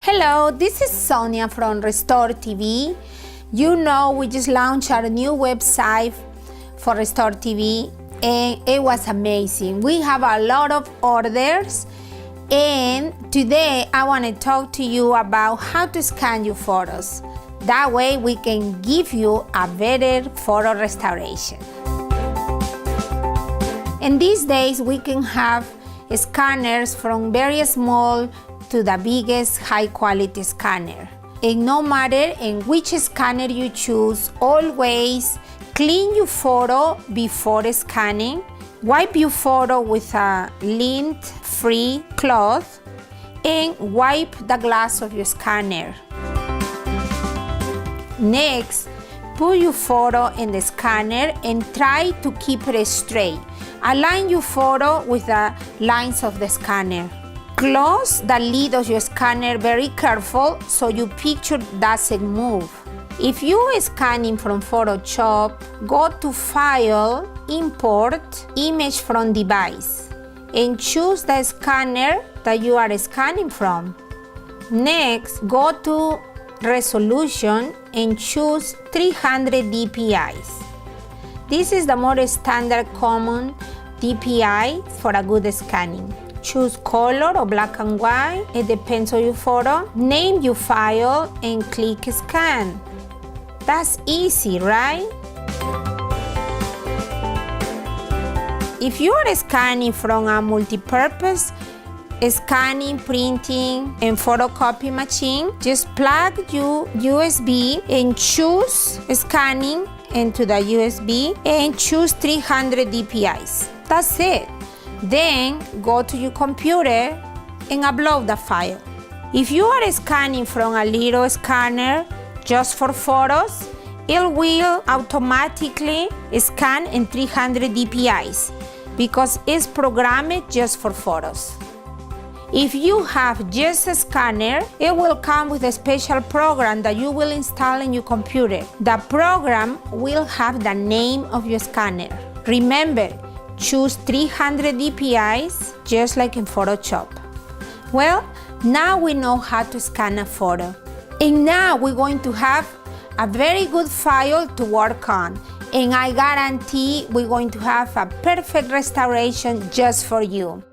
Hello, this is Sonia from Restore.TV. You know, we just launched our new website for Restore.TV and it was amazing. We have a lot of orders and today I want to talk to you about how to scan your photos. That way we can give you a better photo restoration. And these days we can have scanners from very small to the biggest high-quality scanner. And no matter in which scanner you choose, always clean your photo before scanning. Wipe your photo with a lint-free cloth and wipe the glass of your scanner. Next, put your photo in the scanner and try to keep it straight. Align your photo with the lines of the scanner. Close the lid of your scanner very careful so your picture doesn't move. If you are scanning from Photoshop, go to File, Import, Image from Device, and choose the scanner that you are scanning from. Next, go to Resolution and choose 300 dpi. This is the more standard common DPI for a good scanning. Choose color or black and white, it depends on your photo. Name your file and click scan. That's easy, right? If you are scanning from a multi-purpose scanning, printing, and photocopy machine, just plug your USB and choose scanning into the USB and choose 300 dpi. That's it. Then go to your computer and upload the file. If you are scanning from a little scanner just for photos, it will automatically scan in 300 dpi because it's programmed just for photos. If you have just a scanner, it will come with a special program that you will install in your computer. The program will have the name of your scanner. Remember, choose 300 dpi, just like in Photoshop. Well, now we know how to scan a photo. And now we're going to have a very good file to work on. And I guarantee we're going to have a perfect restoration just for you.